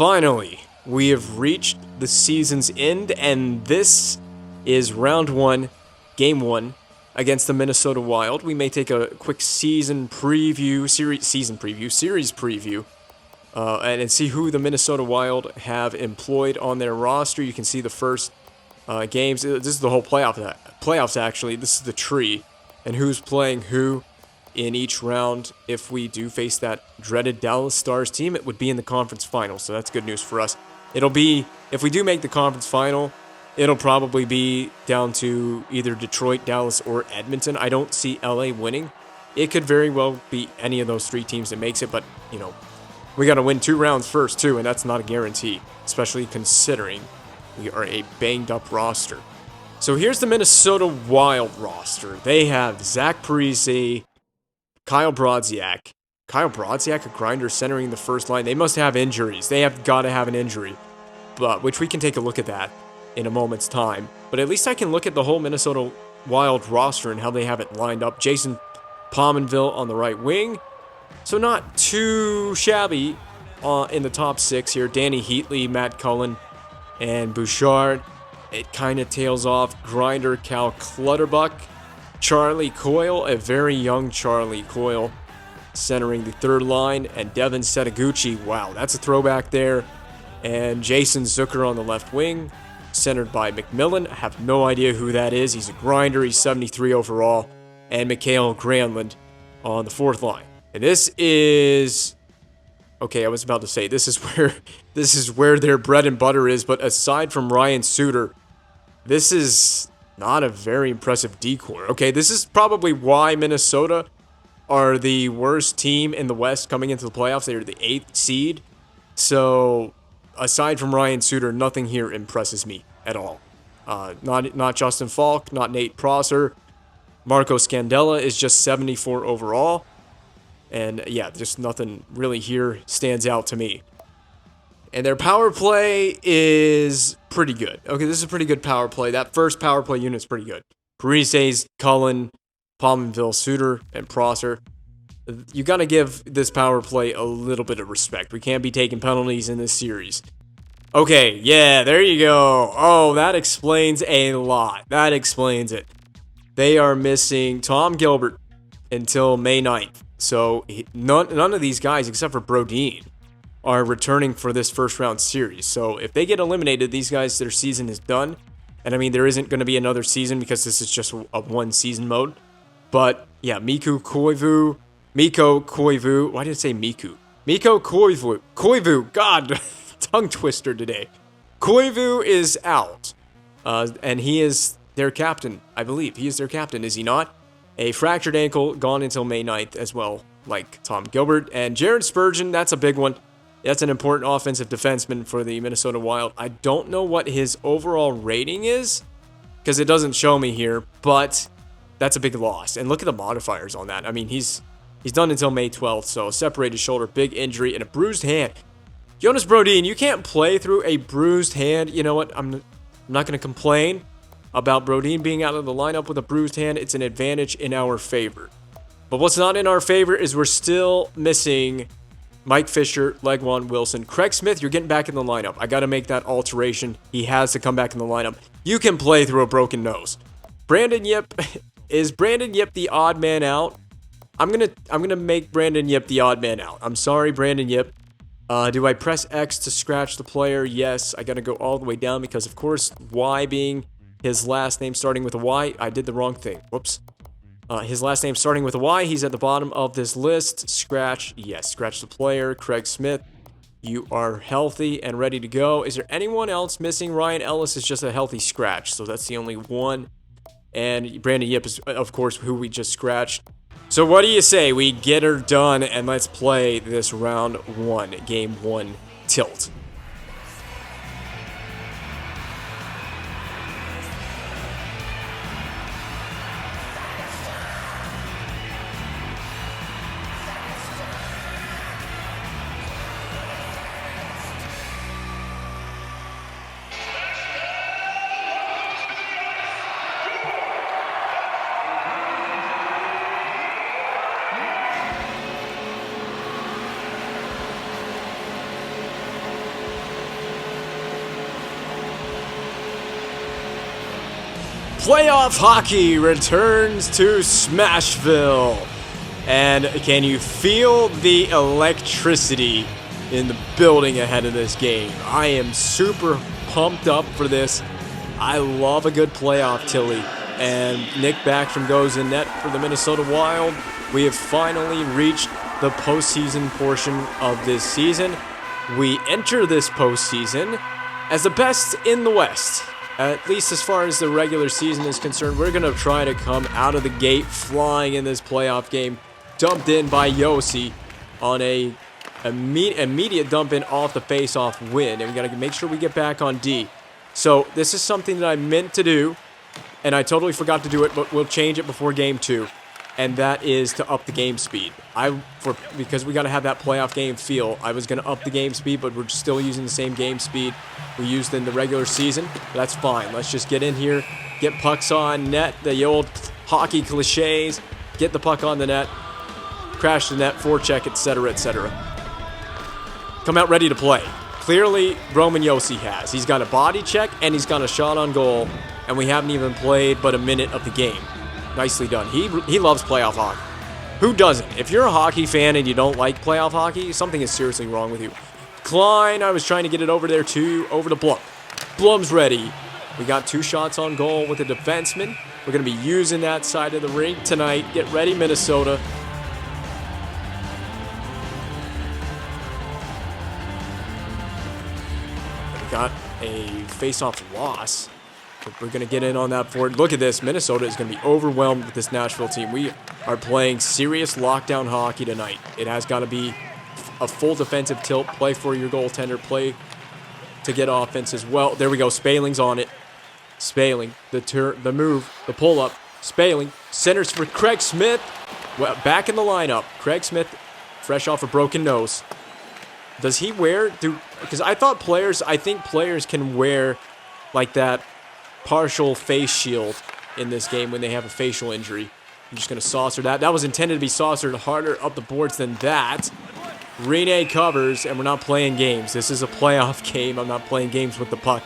Finally, we have reached the season's end, and this is round one, game one, against the Minnesota Wild. We may take a quick series preview, and see who the Minnesota Wild have employed on their roster. You can see the first games. This is the whole playoffs, actually. This is the tree, and who's playing who in each round. If we do face that dreaded Dallas Stars team, it would be in the conference final, so that's good news for us. It'll be, if we do make the conference final, it'll probably be down to either Detroit, Dallas, or Edmonton. I don't see LA winning. It could very well be any of those three teams that makes it, but, we got to win 2 rounds first, too, and that's not a guarantee, especially considering we are a banged-up roster. So here's the Minnesota Wild roster. They have Zach Parise, Kyle Brodziak. Kyle Brodziak, a grinder centering the first line. They must have injuries. They have got to have an injury, which we can take a look at that in a moment's time. But at least I can look at the whole Minnesota Wild roster and how they have it lined up. Jason Pominville on the right wing. So not too shabby in the top 6 here. Danny Heatley, Matt Cullen, and Bouchard. It kind of tails off. Grinder, Cal Clutterbuck. Charlie Coyle, a very young Charlie Coyle, centering the third line. And Devin Setaguchi, wow, that's a throwback there. And Jason Zucker on the left wing, centered by McMillan. I have no idea who that is. He's a grinder. He's 73 overall. And Mikhail Granlund on the fourth line. And this is... Okay, I was about to say, this is where their bread and butter is. But aside from Ryan Suter, this is not a very impressive decor. Okay, this is probably why Minnesota are the worst team in the West coming into the playoffs. They are the 8th seed. So, aside from Ryan Suter, nothing here impresses me at all. Not Justin Falk, not Nate Prosser. Marco Scandella is just 74 overall. And yeah, just nothing really here stands out to me. And their power play is pretty good. Okay, this is a pretty good power play. That first power play unit's pretty good. Parise, Cullen, Pominville, Suter, and Prosser. You got to give this power play a little bit of respect. We can't be taking penalties in this series. Okay, yeah, there you go. Oh, that explains a lot. That explains it. They are missing Tom Gilbert until May 9th. So none of these guys, except for Brodin, are returning for this first round series. So if they get eliminated, these guys, their season is done. And I mean, there isn't going to be another season because this is just a one season mode. But yeah, Mikko Koivu. Why did I say Miku? Mikko Koivu. God, tongue twister today. Koivu is out. And he is their captain, I believe. He is their captain, is he not? A fractured ankle, gone until May 9th as well, like Tom Gilbert. And Jared Spurgeon, that's a big one. That's an important offensive defenseman for the Minnesota Wild. I don't know what his overall rating is, because it doesn't show me here, but that's a big loss. And look at the modifiers on that. I mean, he's done until May 12th, so separated shoulder, big injury, and a bruised hand. Jonas Brodin, you can't play through a bruised hand. You know what? I'm not going to complain about Brodin being out of the lineup with a bruised hand. It's an advantage in our favor. But what's not in our favor is we're still missing Mike Fisher, Legwan Wilson. Craig Smith, you're getting back in the lineup. I got to make that alteration. He has to come back in the lineup. You can play through a broken nose. Brandon Yip, is Brandon Yip the odd man out? I'm gonna make Brandon Yip the odd man out. I'm sorry, Brandon Yip. Do I press X to scratch the player? Yes. I got to go all the way down because, of course, Y being his last name starting with a Y. I did the wrong thing. Whoops. His last name starting with a Y. He's at the bottom of this list. Scratch. Yes, scratch the player. Craig Smith, you are healthy and ready to go. Is there anyone else missing? Ryan Ellis is just a healthy scratch, so that's the only one. And Brandon Yip is, of course, who we just scratched. So what do you say? We get her done, and let's play this round one, game one tilt. Playoff hockey returns to Smashville. And can you feel the electricity in the building ahead of this game? I am super pumped up for this. I love a good playoff Tilly. And Nick Backstrom goes in net for the Minnesota Wild. We have finally reached the postseason portion of this season. We enter this postseason as the best in the West. At least as far as the regular season is concerned, we're going to try to come out of the gate flying in this playoff game. Dumped in by Josi on a immediate dump in off the face-off win. And we got to make sure we get back on D. So this is something that I meant to do, and I totally forgot to do it, but we'll change it before game 2. And that is to up the game speed. Because we got to have that playoff game feel, I was going to up the game speed, but we're still using the same game speed we used in the regular season. That's fine. Let's just get in here, get pucks on net, the old hockey cliches, get the puck on the net, crash the net, forecheck, etc., etc. Come out ready to play. Clearly, Roman Josi has. He's got a body check, and he's got a shot on goal, and we haven't even played but a minute of the game. Nicely done. He loves playoff hockey. Who doesn't? If you're a hockey fan and you don't like playoff hockey, something is seriously wrong with you. Klein, I was trying to get it over there too. Over to Blum. Blum's ready. We got 2 shots on goal with a defenseman. We're going to be using that side of the rink tonight. Get ready, Minnesota. We got a face-off loss. We're going to get in on that forward. Look at this. Minnesota is going to be overwhelmed with this Nashville team. We are playing serious lockdown hockey tonight. It has got to be a full defensive tilt. Play for your goaltender. Play to get offense as well. There we go. Spaling's on it. Spaling. The move. The pull-up. Spaling. Centers for Craig Smith. Well, back in the lineup. Craig Smith, fresh off a broken nose. Does he wear... Because I think players can wear like that partial face shield in this game when they have a facial injury. I'm just going to saucer that. That was intended to be saucered harder up the boards than that. Rene covers, and we're not playing games. This is a playoff game. I'm not playing games with the puck.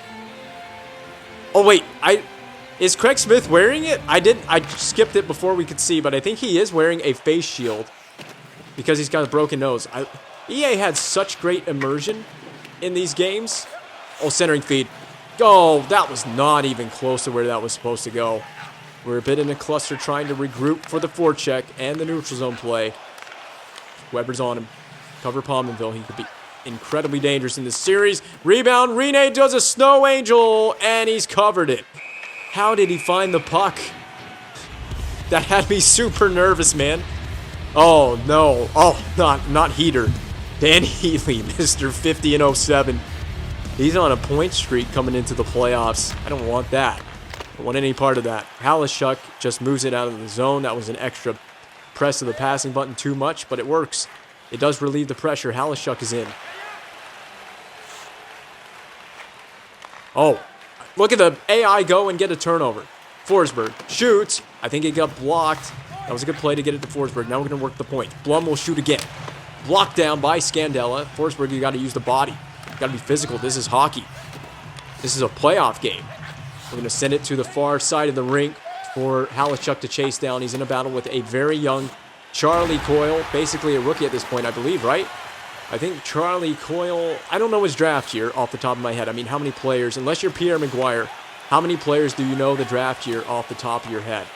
Oh, wait. Is Craig Smith wearing it? I skipped it before we could see, but I think he is wearing a face shield because he's got a broken nose. EA had such great immersion in these games. Oh, centering feed. Oh, that was not even close to where that was supposed to go. We're a bit in a cluster trying to regroup for the forecheck and the neutral zone play. Weber's on him. Cover Pominville. He could be incredibly dangerous in this series. Rebound. Rene does a snow angel, and he's covered it. How did he find the puck? That had me super nervous, man. Oh, no. Oh, not Heater. Dan Healy, Mr. 50 and 07. He's on a point streak coming into the playoffs. I don't want that. I don't want any part of that. Halishuk just moves it out of the zone. That was an extra press of the passing button too much, but it works. It does relieve the pressure. Halishuk is in. Oh, look at the AI go and get a turnover. Forsberg shoots. I think it got blocked. That was a good play to get it to Forsberg. Now we're going to work the point. Blum will shoot again. Blocked down by Scandella. Forsberg, you got to use the body. Got to be physical. This is hockey. This is a playoff game. We're going to send it to the far side of the rink for Halishuk to chase down. He's in a battle with a very young Charlie Coyle, basically a rookie at this point, I believe, right? I think Charlie Coyle, I don't know his draft year off the top of my head. I mean, how many players, unless you're Pierre Maguire, how many players do you know the draft year off the top of your head?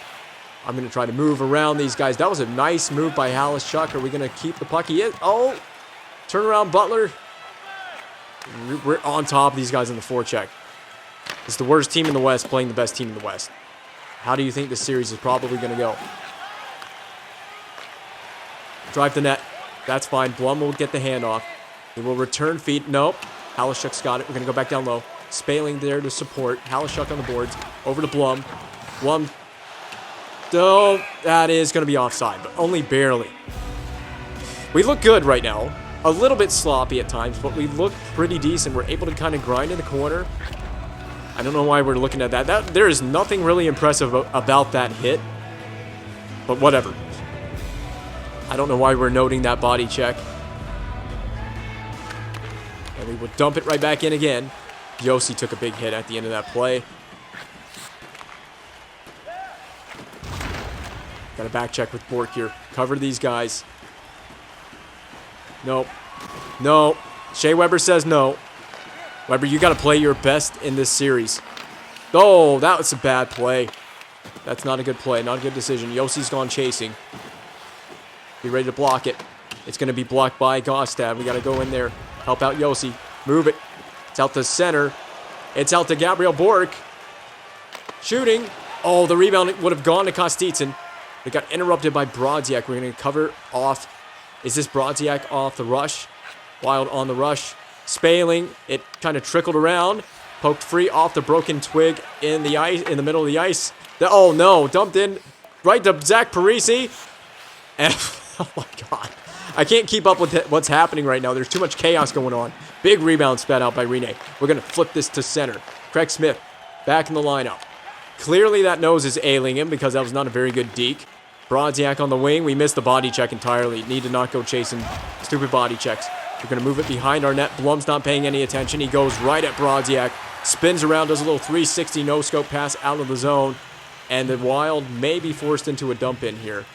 I'm going to try to move around these guys. That was a nice move by Halishuk. Are we going to keep the puck? He is. Oh, turn around, Butler. We're on top of these guys in the forecheck. It's the worst team in the West playing the best team in the West. How do you think this series is probably going to go? Drive the net. That's fine. Blum will get the handoff. He will return feed. Nope. Halishuk's got it. We're going to go back down low. Spaling there to support. Halishuk on the boards. Over to Blum. Blum. Oh, that is going to be offside, but only barely. We look good right now. A little bit sloppy at times, but we look pretty decent. We're able to kind of grind in the corner. I don't know why we're looking at that. There is nothing really impressive about that hit, but whatever. I don't know why we're noting that body check. And we will dump it right back in again. Josi took a big hit at the end of that play. Got a back check with Bork here. Cover these guys. Nope. No. Shea Weber says no. Weber, you got to play your best in this series. Oh, that was a bad play. That's not a good play. Not a good decision. Yossi's gone chasing. Be ready to block it. It's going to be blocked by Gostad. We got to go in there. Help out Yossi. Move it. It's out to center. It's out to Gabriel Bork. Shooting. Oh, the rebound would have gone to Kostitsyn. It got interrupted by Brodziak. We're going to cover off. Is this Brodziak off the rush? Wild on the rush. Spaling. It kind of trickled around. Poked free off the broken twig in the ice, in the middle of the ice. Oh no, dumped in right to Zach Parisi. And, oh my god. I can't keep up with what's happening right now. There's too much chaos going on. Big rebound spat out by Rene. We're going to flip this to center. Craig Smith back in the lineup. Clearly that nose is ailing him because that was not a very good deke. Brodziak on the wing. We missed the body check entirely. Need to not go chasing stupid body checks. We're going to move it behind our net. Blum's not paying any attention. He goes right at Brodziak. Spins around, does a little 360 no-scope pass out of the zone. And the Wild may be forced into a dump in here.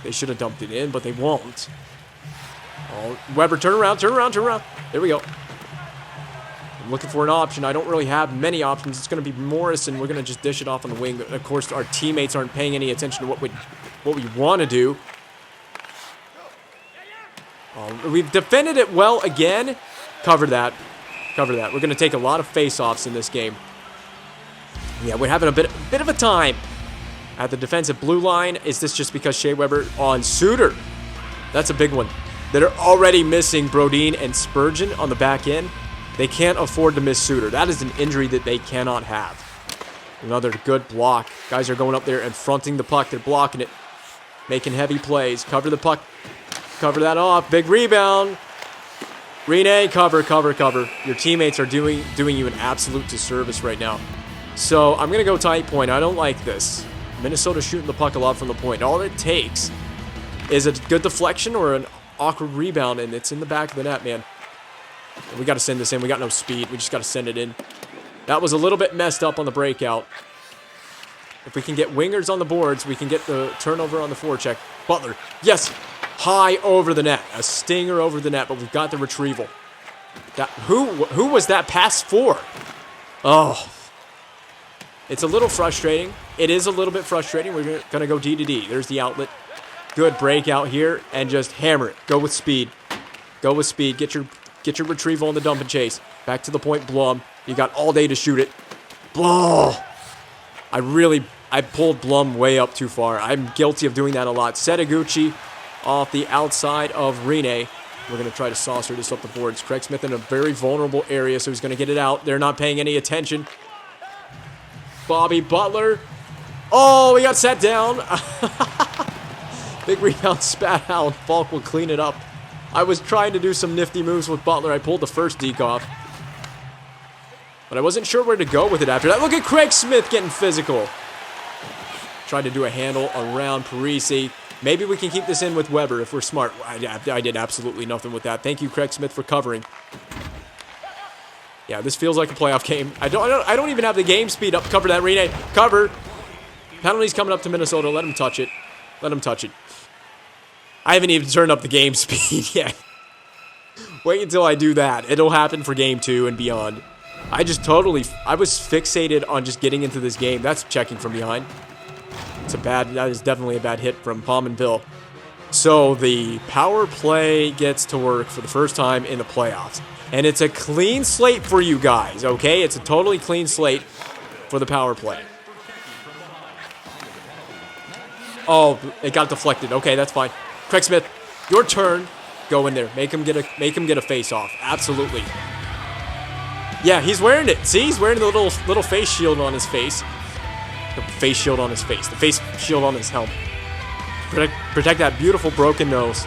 They should have dumped it in, but they won't. Oh, Weber, turn around, turn around, turn around. There we go. I'm looking for an option. I don't really have many options. It's going to be Morrison. We're going to just dish it off on the wing. Of course, our teammates aren't paying any attention to what we want to do. We've defended it well again. Cover that. Cover that. We're going to take a lot of face-offs in this game. Yeah, we're having a bit of a time at the defensive blue line. Is this just because Shea Weber on Suter? That's a big one. They're already missing Brodin and Spurgeon on the back end. They can't afford to miss Suter. That is an injury that they cannot have. Another good block. Guys are going up there and fronting the puck. They're blocking it. Making heavy plays. Cover the puck. Cover that off. Big rebound. Rene, cover, cover, cover. Your teammates are doing you an absolute disservice right now. So I'm going to go tight point. I don't like this. Minnesota shooting the puck a lot from the point. All it takes is a good deflection or an awkward rebound, and it's in the back of the net, man. We got to send this in. We got no speed. We just got to send it in. That was a little bit messed up on the breakout. If we can get wingers on the boards, we can get the turnover on the forecheck. Butler, yes, high over the net. A stinger over the net, but we've got the retrieval. That who was that pass for? Oh, it's a little frustrating. It is a little bit frustrating. We're going to go D to D. There's the outlet. Good breakout here, and just hammer it. Go with speed. Go with speed. Get your retrieval on the dump and chase. Back to the point, Blum. You got all day to shoot it. Blum. I pulled Blum way up too far. I'm guilty of doing that a lot. Setaguchi off the outside of Rene. We're going to try to saucer this up the boards. Craig Smith in a very vulnerable area, so he's going to get it out. They're not paying any attention. Bobby Butler. Oh, he got set down. Big rebound spat out. Falk will clean it up. I was trying to do some nifty moves with Butler. I pulled the first deke off. But I wasn't sure where to go with it after that. Look at Craig Smith getting physical. Tried to do a handle around Parisi. Maybe we can keep this in with Weber if we're smart. I did absolutely nothing with that. Thank you, Craig Smith, for covering. Yeah, this feels like a playoff game. I don't even have the game speed up. Cover that, Rene. Cover. Penalties coming up to Minnesota. Let him touch it. Let him touch it. I haven't even turned up the game speed yet. Wait until I do that. It'll happen for game 2 and beyond. I was fixated on just getting into this game. That's checking from behind. That is definitely a bad hit from Pominville. So the power play gets to work for the first time in the playoffs. And it's a clean slate for you guys, okay? It's a totally clean slate for the power play. Oh, it got deflected. Okay, that's fine. Craig Smith, your turn. Go in there. Make him get a face-off. Absolutely. Yeah, he's wearing it. See, he's wearing the little face shield on his face. The face shield on his face. The face shield on his helmet. Protect that beautiful broken nose.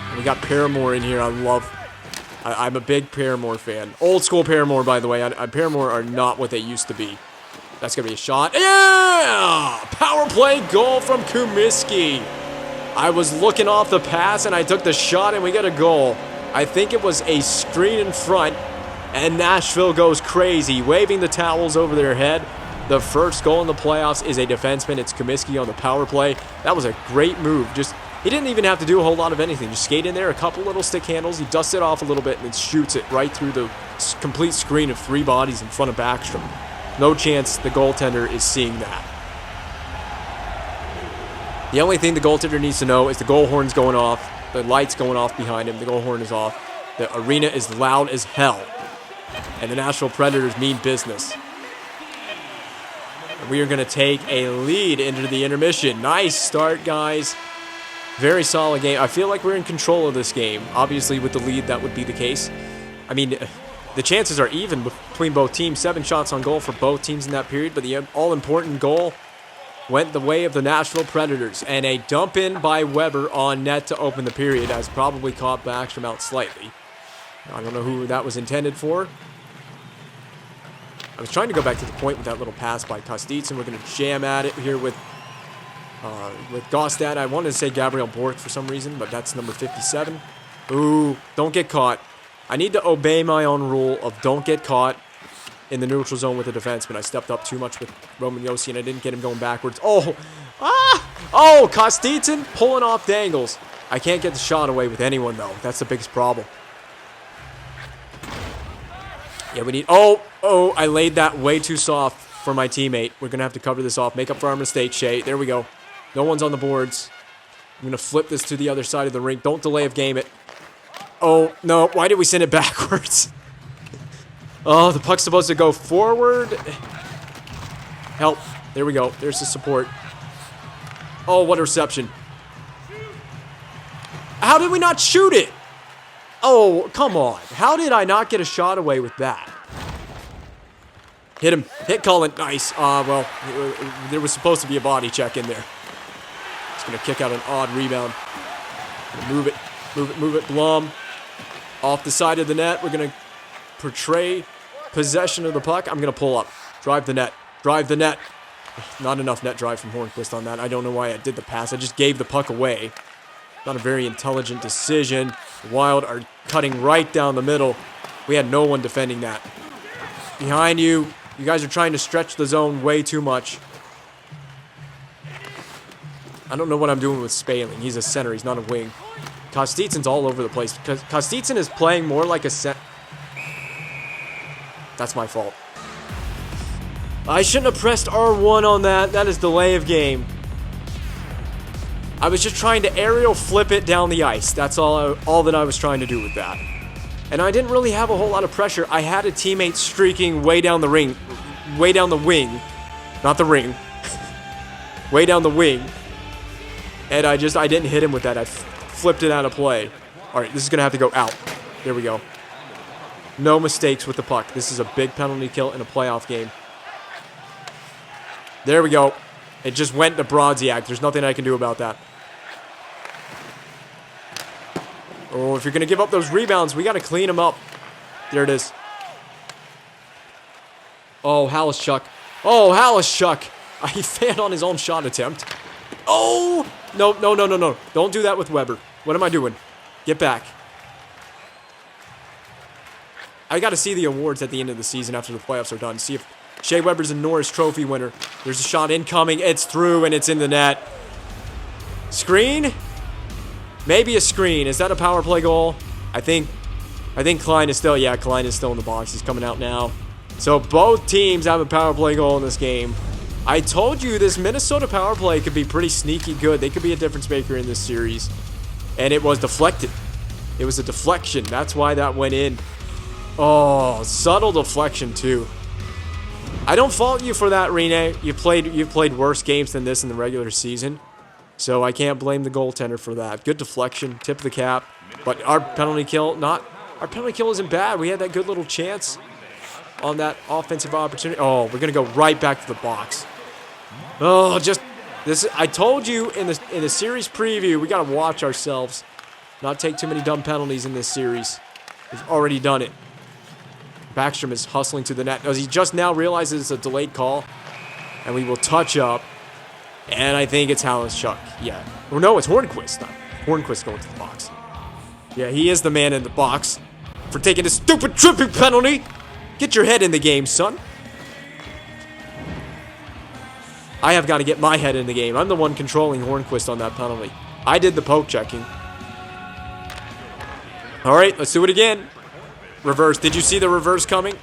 And we got Paramore in here. I'm a big Paramore fan. Old school Paramore, by the way. Paramore are not what they used to be. That's going to be a shot. Yeah! Power play goal from Kumiski. I was looking off the pass, and I took the shot, and we get a goal. I think it was a screen in front, and Nashville goes crazy, waving the towels over their head. The first goal in the playoffs is a defenseman. It's Comiskey on the power play. That was a great move. He didn't even have to do a whole lot of anything. Just skate in there, a couple little stick handles. He dusts it off a little bit and then shoots it right through the complete screen of 3 bodies in front of Backstrom. No chance the goaltender is seeing that. The only thing the goaltender needs to know is the goal horn's going off. The light's going off behind him. The goal horn is off. The arena is loud as hell. And the Nashville Predators mean business. And we are going to take a lead into the intermission. Nice start, guys. Very solid game. I feel like we're in control of this game. Obviously, with the lead, that would be the case. I mean, the chances are even between both teams. 7 shots on goal for both teams in that period. But the all-important goal went the way of the Nashville Predators. And a dump in by Weber on net to open the period has probably caught Backstrom out slightly. I don't know who that was intended for. I was trying to go back to the point with that little pass by Kostitsin. We're going to jam at it here with Gostad. I wanted to say Gabriel Bork for some reason, but that's number 57. Ooh, don't get caught. I need to obey my own rule of don't get caught in the neutral zone with the defenseman. I stepped up too much with Roman Josi, and I didn't get him going backwards. Oh, Kostitsin pulling off dangles. I can't get the shot away with anyone, though. That's the biggest problem. Yeah, we need... Oh, I laid that way too soft for my teammate. We're going to have to cover this off. Make up for our mistake, Shea. There we go. No one's on the boards. I'm going to flip this to the other side of the rink. Don't delay of game it. Oh, no. Why did we send it backwards? Oh, the puck's supposed to go forward. Help. There we go. There's the support. Oh, what a reception. How did we not shoot it? Oh, come on. How did I not get a shot away with that? Hit him. Hit Cullen. Nice. Well, there was supposed to be a body check in there. It's going to kick out an odd rebound. Move it. Blum. Off the side of the net. We're going to portray possession of the puck. I'm going to pull up. Drive the net. Not enough net drive from Hornquist on that. I don't know why I did the pass. I just gave the puck away. Not a very intelligent decision. The Wild are cutting right down the middle. We had no one defending that. Behind you. You guys are trying to stretch the zone way too much. I don't know what I'm doing with Spaling. He's a center. He's not a wing. Kostitsin's all over the place. Because Kostitsin is playing more like a center. That's my fault. I shouldn't have pressed R1 on that. That is delay of game. I was just trying to aerial flip it down the ice. That's all that I was trying to do with that. And I didn't really have a whole lot of pressure. I had a teammate streaking way down the ring. Way down the wing. Not the ring. Way down the wing. And I didn't hit him with that. I flipped it out of play. All right, this is going to have to go out. There we go. No mistakes with the puck. This is a big penalty kill in a playoff game. There we go. It just went to Brodziak. There's nothing I can do about that. Oh, if you're going to give up those rebounds, we got to clean them up. There it is. Oh, Halishchuk. He failed on his own shot attempt. Oh! No. Don't do that with Weber. What am I doing? Get back. I got to see the awards at the end of the season after the playoffs are done. See if Shea Weber's a Norris Trophy winner. There's a shot incoming. It's through, and it's in the net. Screen? Maybe a screen. Is that a power play goal? I think Klein is still... Yeah, Klein is still in the box. He's coming out now. So both teams have a power play goal in this game. I told you this Minnesota power play could be pretty sneaky good. They could be a difference maker in this series. And it was deflected. It was a deflection. That's why that went in. Oh, subtle deflection too. I don't fault you for that, Rene. You've played worse games than this in the regular season. So I can't blame the goaltender for that. Good deflection, tip of the cap. But our penalty kill isn't bad. We had that good little chance on that offensive opportunity. Oh, we're gonna go right back to the box. Oh, just this. I told you in the series preview, we gotta watch ourselves, not take too many dumb penalties in this series. We've already done it. Backstrom is hustling to the net. He just now realizes it's a delayed call, and we will touch up. And I think it's Halishchuk. Yeah. Or no, it's Hornquist. Hornquist going to the box. Yeah, he is the man in the box for taking a stupid tripping penalty. Get your head in the game, son. I have got to get my head in the game. I'm the one controlling Hornquist on that penalty. I did the poke checking. All right, let's do it again. Reverse. Did you see the reverse coming?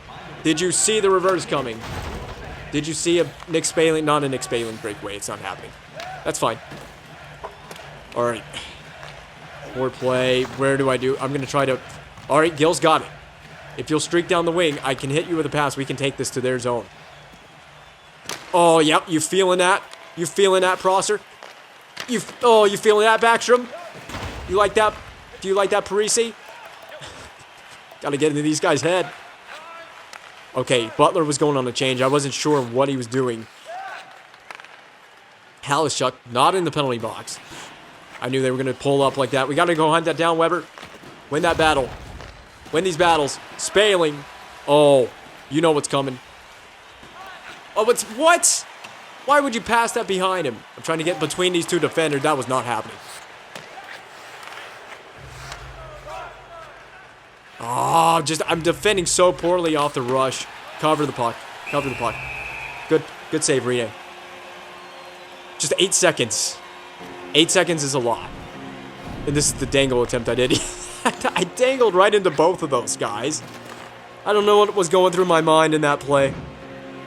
Did you see the reverse coming? Did you see a Nick Spaling? Not a Nick Spaling breakaway. It's not happening. That's fine. All right. Forward play. Where do I do? I'm going to try to... All right, Gil's got it. If you'll streak down the wing, I can hit you with a pass. We can take this to their zone. Oh, yep. You feeling that? You feeling that, Prosser? You feeling that, Backstrom? You like that? Do you like that, Parisi? Gotta get into these guys' head. Okay, Butler was going on a change. I wasn't sure what he was doing. Halishuk, not in the penalty box. I knew they were going to pull up like that. We got to go hunt that down, Weber. Win that battle. Win these battles. Spaling. Oh, you know what's coming. Oh, it's what? Why would you pass that behind him? I'm trying to get between these two defenders. That was not happening. Oh, I'm defending so poorly off the rush. Cover the puck. Cover the puck. Good save, Rene. Just 8 seconds. 8 seconds is a lot. And this is the dangle attempt I did. I dangled right into both of those guys. I don't know what was going through my mind in that play.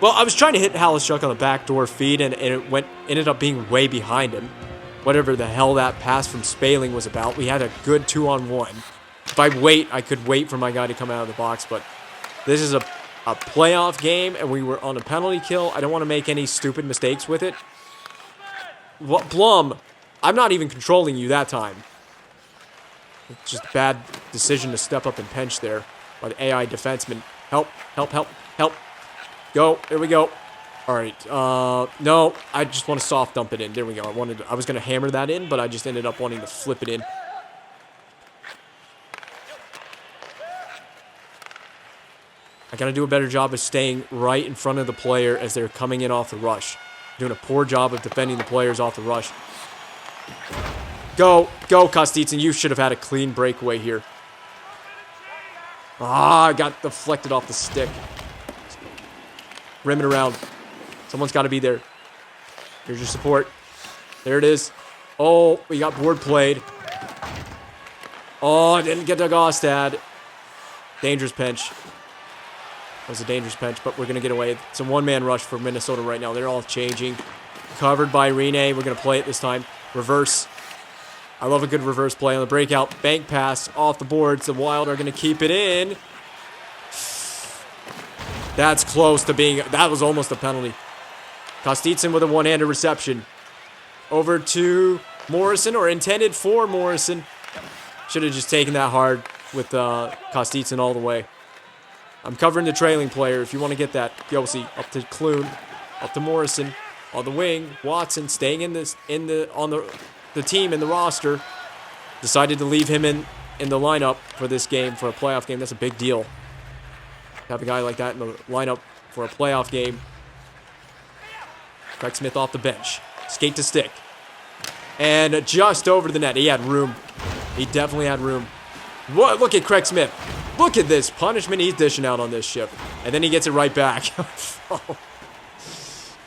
Well, I was trying to hit Halishuk on the backdoor feed, and it ended up being way behind him. Whatever the hell that pass from Spaling was about. We had a good 2-on-1. If I could wait for my guy to come out of the box, but this is a playoff game, and we were on a penalty kill. I don't want to make any stupid mistakes with it. What, Blum? I'm not even controlling you that time. It's just a bad decision to step up and pinch there by the AI defenseman. Help, help, help, help. Go, there we go. All right, no, I just want to soft dump it in. There we go. I was going to hammer that in, but I just ended up wanting to flip it in. I got to do a better job of staying right in front of the player as they're coming in off the rush. Doing a poor job of defending the players off the rush. Go, Kostitsin. You should have had a clean breakaway here. I got deflected off the stick. Rim it around. Someone's got to be there. Here's your support. There it is. Oh, we got board played. Oh, I didn't get to Gostad. Dangerous pinch. That was a dangerous pinch, but we're going to get away. It's a one-man rush for Minnesota right now. They're all changing. Covered by Rene. We're going to play it this time. Reverse. I love a good reverse play on the breakout. Bank pass off the boards. The Wild are going to keep it in. That's close to being... That was almost a penalty. Kostitsin with a one-handed reception. Over to Morrison, or intended for Morrison. Should have just taken that hard with Kostitsin all the way. I'm covering the trailing player. If you want to get that, Yossi up to Clune, up to Morrison on the wing. Watson staying on the team in the roster. Decided to leave him in the lineup for this game, for a playoff game. That's a big deal. Have a guy like that in the lineup for a playoff game. Craig Smith off the bench. Skate to stick. And just over the net. He had room. He definitely had room. What? Look at Craig Smith. Look at this punishment he's dishing out on this shift. And then he gets it right back.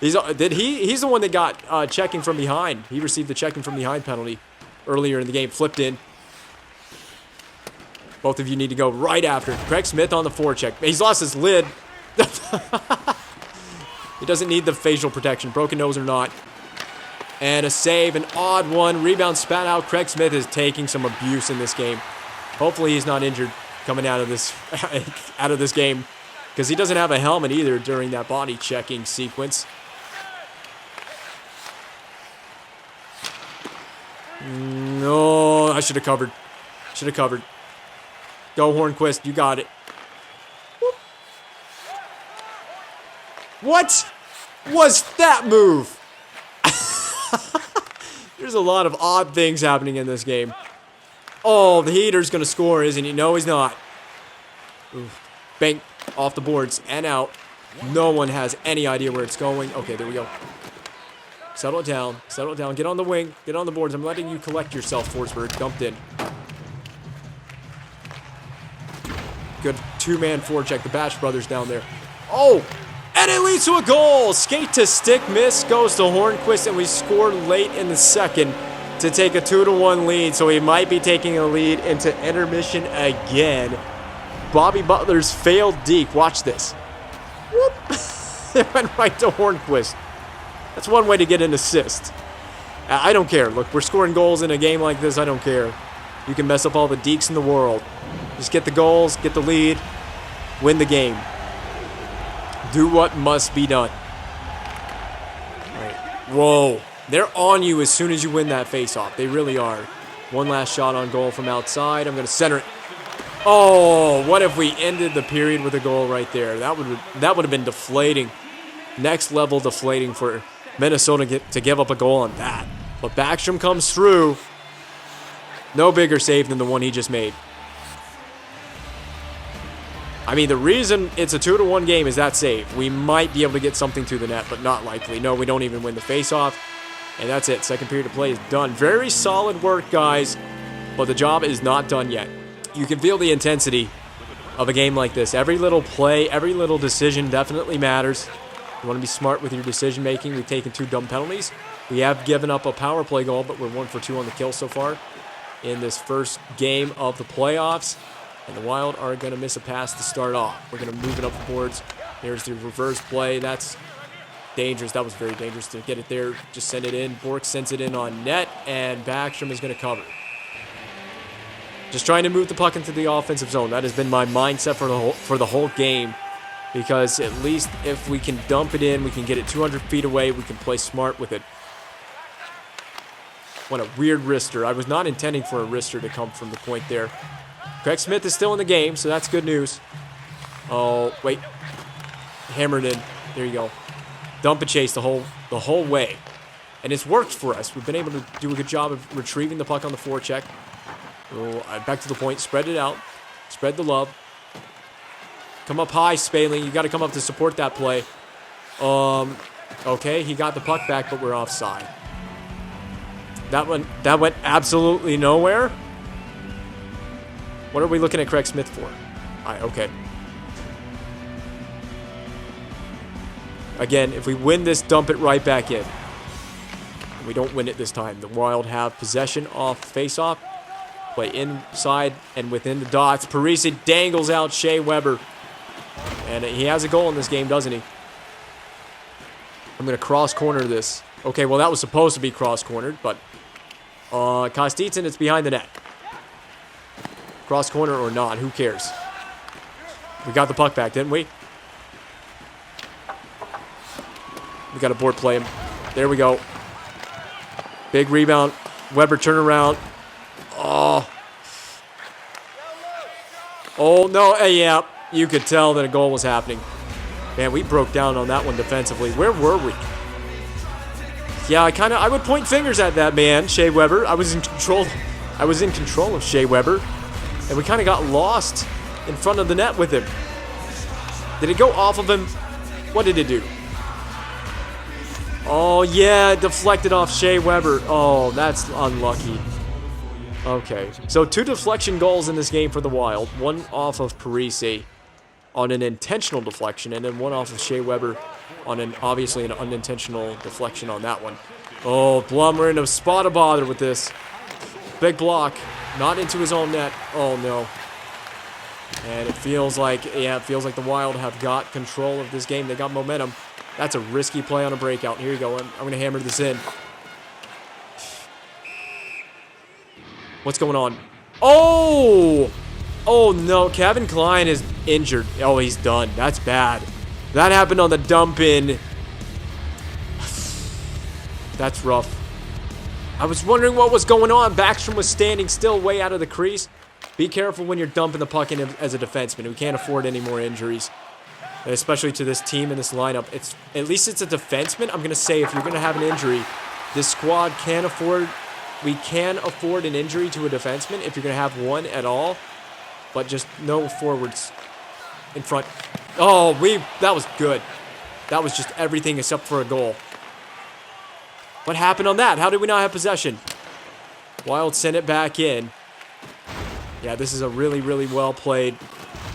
He's the one that got checking from behind. He received the checking from behind penalty earlier in the game. Flipped in. Both of you need to go right after. Craig Smith on the forecheck. He's lost his lid. He doesn't need the facial protection, broken nose or not. And a save, an odd one. Rebound spat out. Craig Smith is taking some abuse in this game. Hopefully he's not injured coming out of this game, because he doesn't have a helmet either during that body checking sequence. No, I should have covered. Should have covered. Go, Hornquist. You got it. Whoop. What was that move? There's a lot of odd things happening in this game. Oh, the Heater's going to score, isn't he? No, he's not. Oof. Bank off the boards and out. No one has any idea where it's going. Okay, there we go. Settle it down. Settle it down. Get on the wing. Get on the boards. I'm letting you collect yourself, Forsberg. Dumped in. Good two-man forecheck. The Bash brothers down there. Oh! And it leads to a goal. Skate to stick miss goes to Hornquist, and we scored late in the second to take a 2-1 lead. So we might be taking a lead into intermission again. Bobby Butler's failed deke. Watch this. Whoop. It went right to Hornquist. That's one way to get an assist. I don't care. Look, we're scoring goals in a game like this. I don't care. You can mess up all the dekes in the world. Just get the goals, get the lead, win the game. Do what must be done. All right. Whoa. They're on you as soon as you win that faceoff. They really are. One last shot on goal from outside. I'm going to center it. Oh, what if we ended the period with a goal right there? That would have been deflating. Next level deflating for Minnesota to give up a goal on that. But Backstrom comes through. No bigger save than the one he just made. I mean, the reason it's a 2-1 game is that save. We might be able to get something to the net, but not likely. No, we don't even win the faceoff. And that's it. Second period of play is done. Very solid work, guys. But the job is not done yet. You can feel the intensity of a game like this. Every little play, every little decision definitely matters. You want to be smart with your decision making. We've taken 2 dumb penalties. We have given up a power play goal, but we're 1 for 2 on the kill so far in this first game of the playoffs. And the Wild are going to miss a pass to start off. We're going to move it up the boards. There's the reverse play. That's dangerous. That was very dangerous to get it there. Just send it in. Bork sends it in on net, and Backstrom is going to cover. Just trying to move the puck into the offensive zone. That has been my mindset for the whole game. Because at least if we can dump it in, we can get it 200 feet away, we can play smart with it. What a weird wrister. I was not intending for a wrister to come from the point there. Craig Smith is still in the game, so that's good news. Oh, wait. Hammered in. There you go. Dump and chase the whole way. And it's worked for us. We've been able to do a good job of retrieving the puck on the forecheck. Oh, back to the point. Spread it out. Spread the love. Come up high, Spaling. You got to come up to support that play. Okay, he got the puck back, but we're offside. That went absolutely nowhere. What are we looking at Craig Smith for? Okay. Again, if we win this, dump it right back in. We don't win it this time. The Wild have possession off face-off. Play inside and within the dots. Parisi dangles out Shea Weber. And he has a goal in this game, doesn't he? I'm going to cross-corner this. Okay, well, that was supposed to be cross-cornered, but Kostitsin, it's behind the net. Cross-corner or not, who cares? We got the puck back, didn't we? We got to board play him. There we go. Big rebound. Weber turnaround. Oh. Oh, no. Yeah. You could tell that a goal was happening. Man, we broke down on that one defensively. Where were we? Yeah, I would point fingers at that man, Shea Weber. I was in control of Shea Weber. And we kind of got lost in front of the net with him. Did it go off of him? What did it do? Oh, yeah, deflected off Shea Weber. Oh, that's unlucky. Okay, so 2 deflection goals in this game for the Wild. One off of Parisi on an intentional deflection, and then one off of Shea Weber on obviously an unintentional deflection on that one. Oh, Blum, we're in a spot of bother with this. Big block, not into his own net. Oh, no. And it feels like the Wild have got control of this game. They got momentum. That's a risky play on a breakout. Here you go. I'm going to hammer this in. What's going on? Oh! Oh, no. Kevin Klein is injured. Oh, he's done. That's bad. That happened on the dump in. That's rough. I was wondering what was going on. Backstrom was standing still way out of the crease. Be careful when you're dumping the puck in as a defenseman. We can't afford any more injuries. And especially to this team and this lineup. At least it's a defenseman. I'm going to say if you're going to have an injury, this squad can afford... We can afford an injury to a defenseman if you're going to have one at all. But just no forwards in front. Oh, that was good. That was just everything except for a goal. What happened on that? How did we not have possession? Wild sent it back in. Yeah, this is a really, really well-played,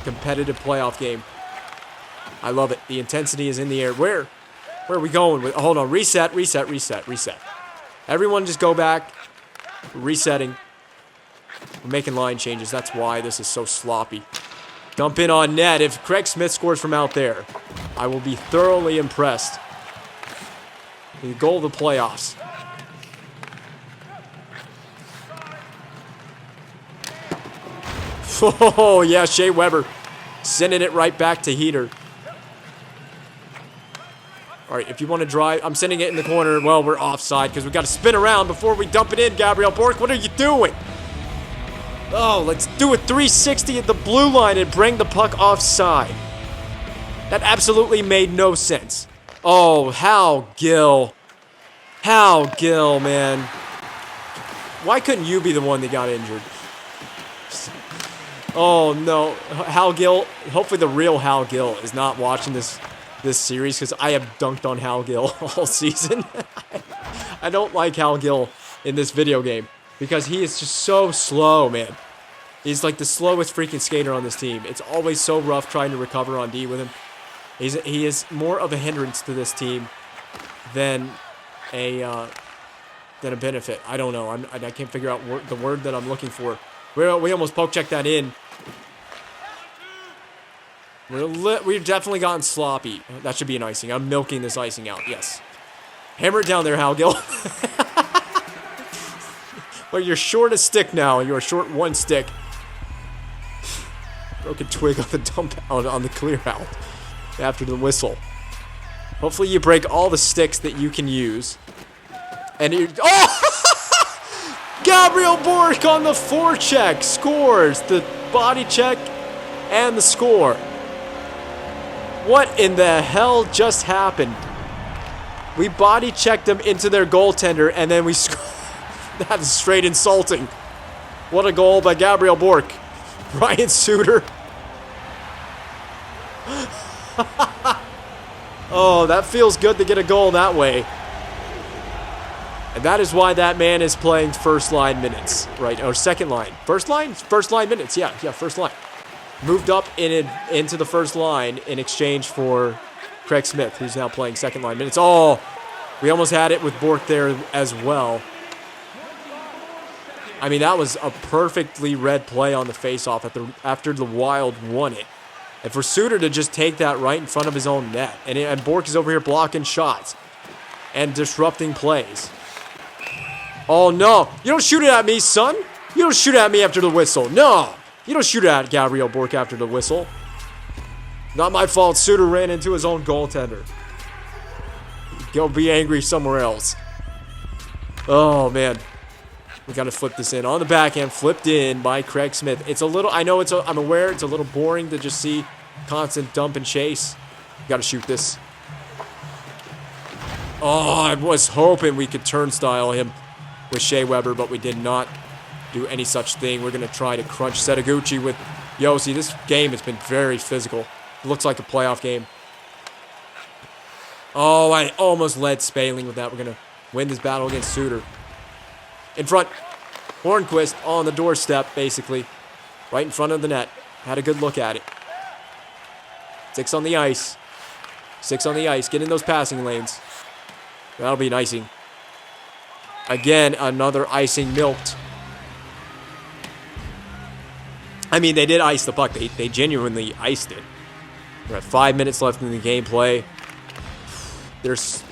competitive playoff game. I love it. The intensity is in the air. Where are we going? Hold on. Reset. Everyone just go back. We're resetting. We're making line changes. That's why this is so sloppy. Dump in on net. If Craig Smith scores from out there, I will be thoroughly impressed. The goal of the playoffs. Oh, yeah, Shea Weber sending it right back to Heater. All right, if you want to drive, I'm sending it in the corner. Well, we're offside because we got to spin around before we dump it in, Gabriel Bork. What are you doing? Oh, let's do a 360 at the blue line and bring the puck offside. That absolutely made no sense. Oh, Hal Gill. Hal Gill, man. Why couldn't you be the one that got injured? Oh, no. Hal Gill, hopefully the real Hal Gill is not watching this series because I have dunked on Hal Gill all season. I don't like Hal Gill in this video game because he is just so slow, man. He's like the slowest freaking skater on this team. It's always so rough trying to recover on D with him. He is more of a hindrance to this team than a benefit. I don't know. I can't figure out the word that I'm looking for. We almost poke checked that in. We've definitely gotten sloppy. That should be an icing. I'm milking this icing out. Yes. Hammer it down there, Hal Gill. Well, you're short a stick now. You're short one stick. Broken twig on the dump out on the clear out after the whistle. Hopefully you break all the sticks that you can use. And oh! Gabriel Bork on the forecheck scores the body check and the score. What in the hell just happened? We body checked them into their goaltender and then we scored. That's straight insulting. What a goal by Gabriel Bork. Ryan Suter. Oh, that feels good to get a goal that way. And that is why that man is playing first line minutes, right? Or second line. First line? First line minutes. Yeah, first line. Moved up into the first line in exchange for Craig Smith, who's now playing second line minutes. Oh, we almost had it with Bork there as well. I mean, that was a perfectly read play on the faceoff after the Wild won it. And for Suter to just take that right in front of his own net. And Bork is over here blocking shots and disrupting plays. Oh, no. You don't shoot it at me, son. You don't shoot at me after the whistle. No. You don't shoot at Gabriel Bork after the whistle. Not my fault. Suter ran into his own goaltender. Go be angry somewhere else. Oh, man. We got to flip this in. On the backhand, flipped in by Craig Smith. It's a little, I'm aware it's a little boring to just see constant dump and chase. Got to shoot this. Oh, I was hoping we could turnstile him with Shea Weber, but we did not do any such thing. We're going to try to crunch Setaguchi with Yossi. This game has been very physical. It looks like a playoff game. Oh, I almost led Spaling with that. We're going to win this battle against Suter. In front. Hornquist on the doorstep, basically. Right in front of the net. Had a good look at it. 6 on the ice. 6 on the ice. Get in those passing lanes. That'll be an icing. Again, another icing milked. I mean, they did ice the puck. They genuinely iced it. We're at 5 minutes left in the gameplay.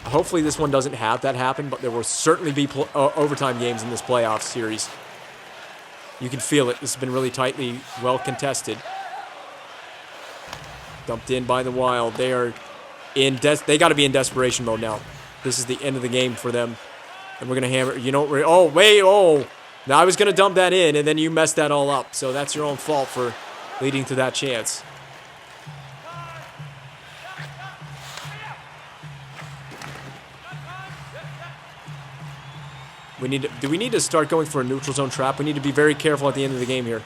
Hopefully this one doesn't have that happen, but there will certainly be overtime games in this playoff series. You can feel it. This has been really tightly, well contested. Dumped in by the Wild. They are they got to be in desperation mode now. This is the end of the game for them, and we're gonna hammer. You know, oh wait, oh. Now I was gonna dump that in, and then you messed that all up. So that's your own fault for leading to that chance. Do we need to start going for a neutral zone trap? We need to be very careful at the end of the game here.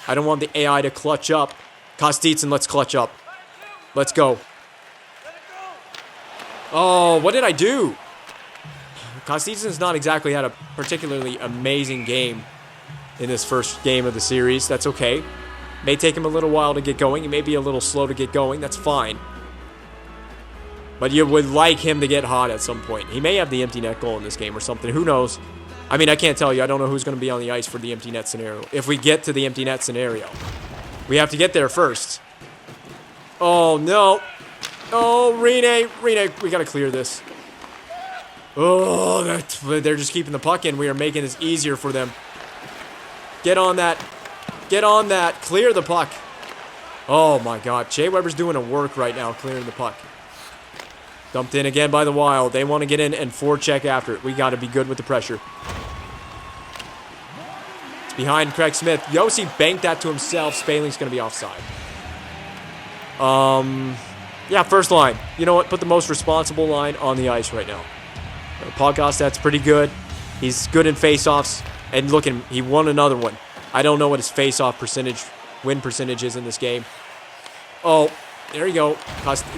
I don't want the AI to clutch up. Kostitsin, let's clutch up. Let's go. Oh, what did I do? Kostitsin's not exactly had a particularly amazing game in this first game of the series. That's okay. May take him a little while to get going. He may be a little slow to get going. That's fine. But you would like him to get hot at some point. He may have the empty net goal in this game or something. Who knows? I mean, I can't tell you. I don't know who's going to be on the ice for the empty net scenario. If we get to the empty net scenario. We have to get there first. Oh, no. Oh, Rene, we got to clear this. Oh, they're just keeping the puck in. We are making this easier for them. Get on that. Get on that. Clear the puck. Oh, my God. Shea Weber's doing a work right now, clearing the puck. Dumped in again by the Wild. They want to get in and forecheck after it. We got to be good with the pressure. It's behind Craig Smith. Yossi banked that to himself. Spaling's going to be offside. Yeah, first line. You know what? Put the most responsible line on the ice right now. Podcast, that's pretty good. He's good in face-offs. And look at him. He won another one. I don't know what his face-off percentage, win percentage is in this game. Oh, there you go.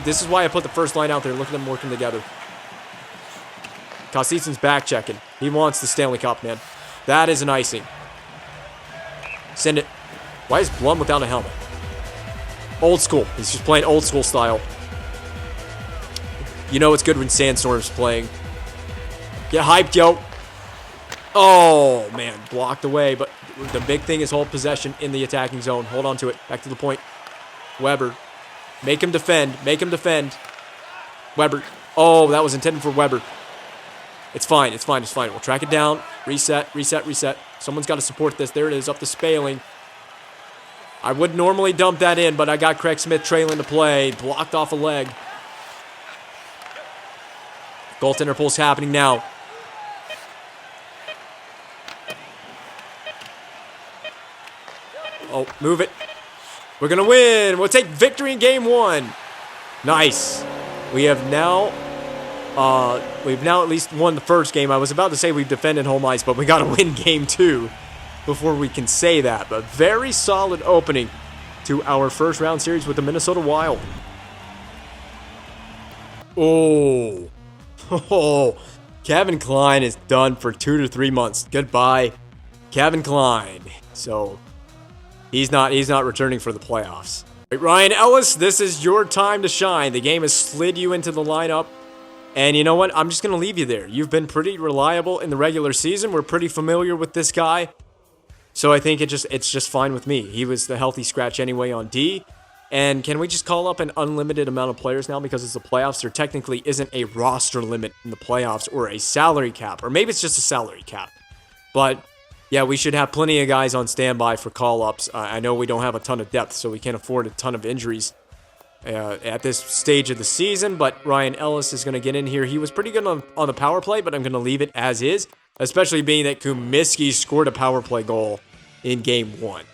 This is why I put the first line out there. Look at them working together. Kostitsyn's back checking. He wants the Stanley Cup, man. That is an icing. Send it. Why is Blum without a helmet? Old school. He's just playing old school style. You know it's good when Sandstorm's playing. Get hyped, yo. Oh, man. Blocked away. But the big thing is hold possession in the attacking zone. Hold on to it. Back to the point. Weber. Make him defend. Make him defend. Weber. Oh, that was intended for Weber. It's fine. It's fine. It's fine. We'll track it down. Reset. Reset. Reset. Someone's got to support this. There it is. Up to Spaling. I would normally dump that in, but I got Craig Smith trailing to play. Blocked off a leg. Goaltender pull's happening now. Oh, move it. We're going to win. We'll take victory in game one. Nice. We've now at least won the first game. I was about to say we've defended home ice, but we got to win game two before we can say that. But very solid opening to our first round series with the Minnesota Wild. Oh, Kevin Klein is done for 2 to 3 months. Goodbye, Kevin Klein. So he's not returning for the playoffs. Right, Ryan Ellis, this is your time to shine. The game has slid you into the lineup. And you know what? I'm just going to leave you there. You've been pretty reliable in the regular season. We're pretty familiar with this guy. So I think it's just fine with me. He was the healthy scratch anyway on D. And can we just call up an unlimited amount of players now because it's the playoffs? There technically isn't a roster limit in the playoffs or a salary cap. Or maybe it's just a salary cap. But yeah, we should have plenty of guys on standby for call-ups. I know we don't have a ton of depth, so we can't afford a ton of injuries at this stage of the season. But Ryan Ellis is going to get in here. He was pretty good on the power play, but I'm going to leave it as is, especially being that Kumiski scored a power play goal in game one.